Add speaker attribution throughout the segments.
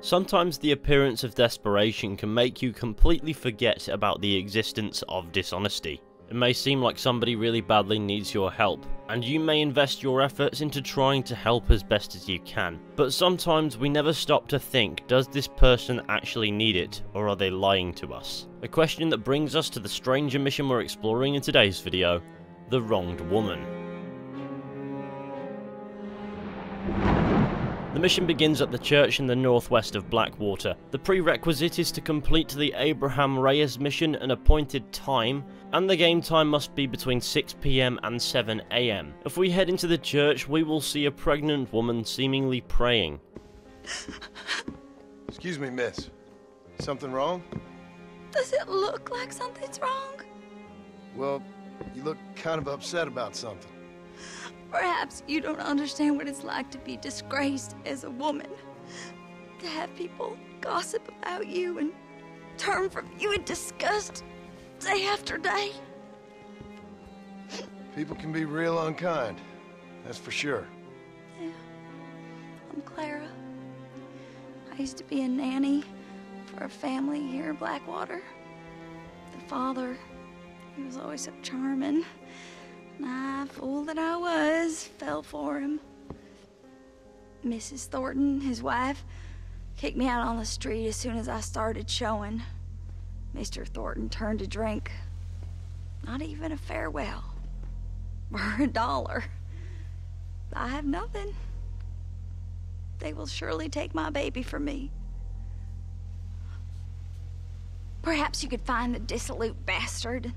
Speaker 1: Sometimes the appearance of desperation can make you completely forget about the existence of dishonesty. It may seem like somebody really badly needs your help, and you may invest your efforts into trying to help as best as you can. But sometimes we never stop to think, does this person actually need it, or are they lying to us? A question that brings us to the stranger mission we're exploring in today's video, the wronged woman. The mission begins at the church in the northwest of Blackwater. The prerequisite is to complete the Abraham Reyes mission an appointed time, and the game time must be between 6 PM and 7 AM. If we head into the church, we will see a pregnant woman seemingly praying.
Speaker 2: Excuse me, miss. Something wrong?
Speaker 3: Does it look like something's wrong?
Speaker 2: Well, you look kind of upset about something.
Speaker 3: Perhaps you don't understand what it's like to be disgraced as a woman. To have people gossip about you and turn from you in disgust day after day.
Speaker 2: People can be real unkind, that's for sure.
Speaker 3: Yeah, I'm Clara. I used to be a nanny for a family here in Blackwater. The father, he was always so charming. I, fool that I was, fell for him. Mrs. Thornton, his wife, kicked me out on the street as soon as I started showing. Mr. Thornton turned to drink. Not even a farewell. For $1. I have nothing. They will surely take my baby from me. Perhaps you could find the dissolute bastard.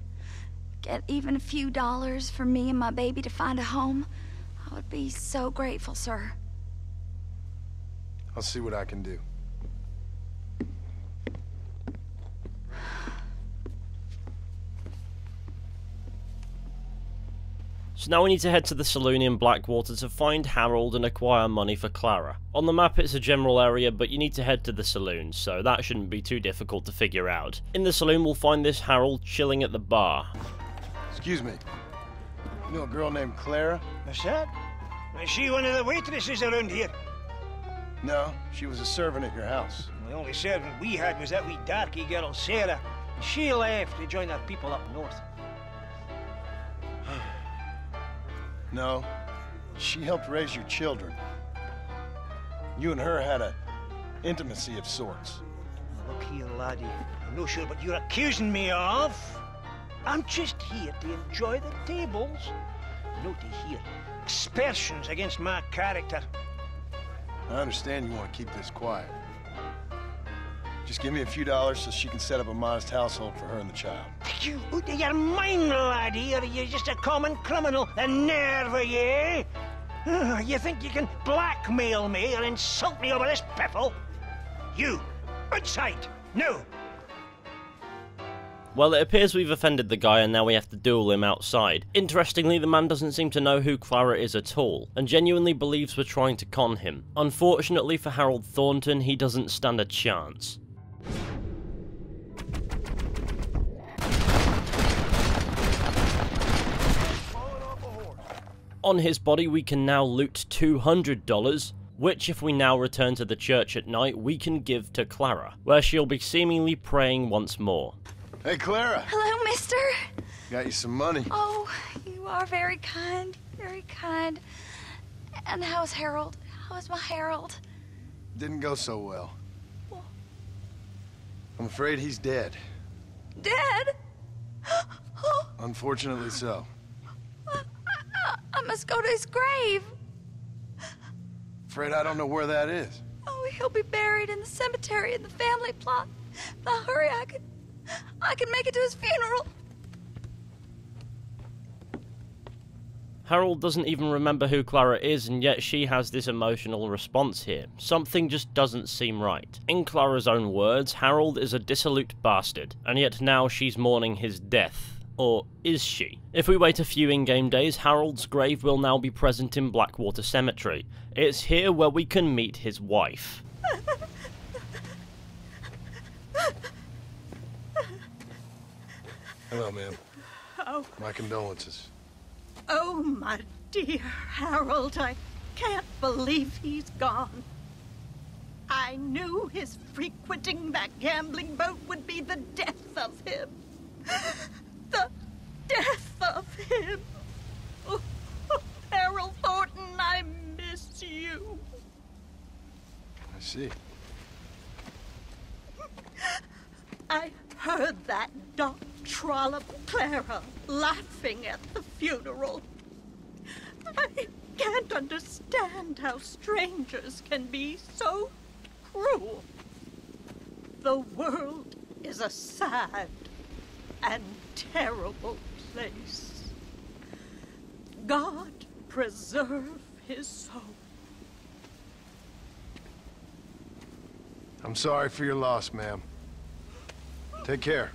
Speaker 3: Get even a few dollars for me and my baby to find a home. I would be so grateful, sir.
Speaker 2: I'll see what I can do.
Speaker 1: So now we need to head to the saloon in Blackwater to find Harold and acquire money for Clara. On the map it's a general area, but you need to head to the saloon, so that shouldn't be too difficult to figure out. In the saloon we'll find this Harold chilling at the bar.
Speaker 2: Excuse me. You know a girl named Clara?
Speaker 4: What's that? Is she one of the waitresses around here?
Speaker 2: No, she was a servant at your house.
Speaker 4: The only servant we had was that wee darky girl, Sarah. She left to join our people up north.
Speaker 2: No, she helped raise your children. You and her had an intimacy of sorts.
Speaker 4: Look here, laddie. I'm not sure what you're accusing me of. I'm just here to enjoy the tables, not to hear aspersions against my character.
Speaker 2: I understand you want to keep this quiet. Just give me a few dollars so she can set up a modest household for her and the child.
Speaker 4: You out of your mind, laddie, or are you just a common criminal? The nerve of you! You think you can blackmail me or insult me over this piffle? You, outside, no!
Speaker 1: Well, it appears we've offended the guy and now we have to duel him outside. Interestingly, the man doesn't seem to know who Clara is at all, and genuinely believes we're trying to con him. Unfortunately for Harold Thornton, he doesn't stand a chance. On his body we can now loot $200, which if we now return to the church at night, we can give to Clara, where she'll be seemingly praying once more.
Speaker 2: Hey, Clara!
Speaker 3: Hello, mister.
Speaker 2: Got you some money.
Speaker 3: Oh, you are very kind, very kind. And how's Harold? How's my Harold?
Speaker 2: Didn't go so well.
Speaker 3: Well,
Speaker 2: I'm afraid he's dead.
Speaker 3: Dead? Oh,
Speaker 2: Unfortunately so.
Speaker 3: I must go to his grave.
Speaker 2: Afraid I don't know where that is.
Speaker 3: Oh, he'll be buried in the cemetery in the family plot. Now hurry, I can make it to his funeral.
Speaker 1: Harold doesn't even remember who Clara is, and yet she has this emotional response here. Something just doesn't seem right. In Clara's own words, Harold is a dissolute bastard, and yet now she's mourning his death. Or is she? If we wait a few in-game days, Harold's grave will now be present in Blackwater Cemetery. It's here where we can meet his wife.
Speaker 2: Hello, ma'am.
Speaker 5: Oh,
Speaker 2: My condolences.
Speaker 5: oh, my dear Harold, I can't believe he's gone. I knew his frequenting that gambling boat would be the death of him. The death of him. Oh, Harold Thornton, I miss you.
Speaker 2: I see.
Speaker 5: I heard that Doc trollop Clara laughing at the funeral. I can't understand how strangers can be so cruel. The world is a sad and terrible place. God preserve his soul.
Speaker 2: I'm sorry for your loss, ma'am. Take care.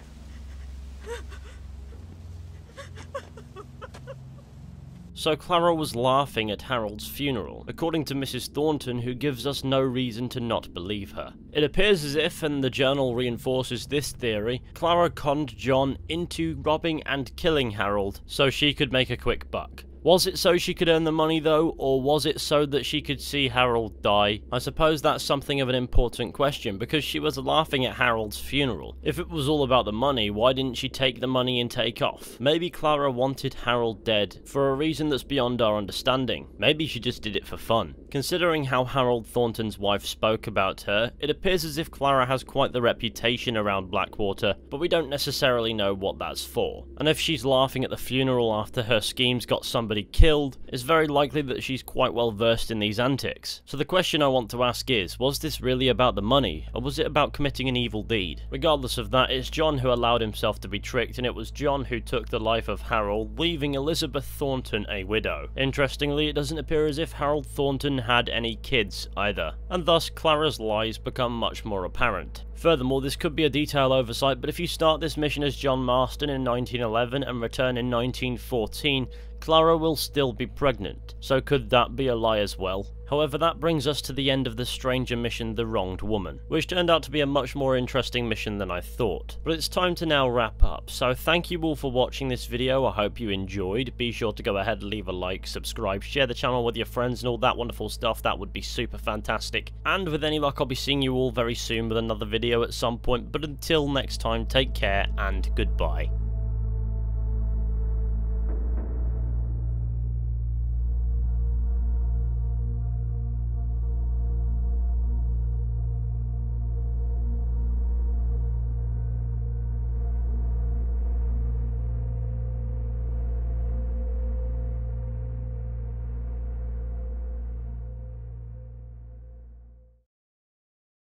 Speaker 1: So Clara was laughing at Harold's funeral, according to Mrs. Thornton, who gives us no reason to not believe her. It appears as if, and the journal reinforces this theory, Clara conned John into robbing and killing Harold so she could make a quick buck. Was it so she could earn the money though, or was it so that she could see Harold die? I suppose that's something of an important question, because she was laughing at Harold's funeral. If it was all about the money, why didn't she take the money and take off? Maybe Clara wanted Harold dead, for a reason that's beyond our understanding. Maybe she just did it for fun. Considering how Harold Thornton's wife spoke about her, it appears as if Clara has quite the reputation around Blackwater, but we don't necessarily know what that's for. And if she's laughing at the funeral after her schemes got somebody killed, it's very likely that she's quite well versed in these antics. So the question I want to ask is, was this really about the money, or was it about committing an evil deed? Regardless of that, it's John who allowed himself to be tricked, and it was John who took the life of Harold, leaving Elizabeth Thornton a widow. Interestingly, it doesn't appear as if Harold Thornton had any kids either, and thus Clara's lies become much more apparent. Furthermore, this could be a detail oversight, but if you start this mission as John Marston in 1911 and return in 1914, Clara will still be pregnant, so could that be a lie as well? However, that brings us to the end of the stranger mission, The Wronged Woman, which turned out to be a much more interesting mission than I thought. But it's time to now wrap up, so thank you all for watching this video. I hope you enjoyed. Be sure to go ahead and leave a like, subscribe, share the channel with your friends and all that wonderful stuff. That would be super fantastic. And with any luck, I'll be seeing you all very soon with another video at some point, but until next time, take care and goodbye.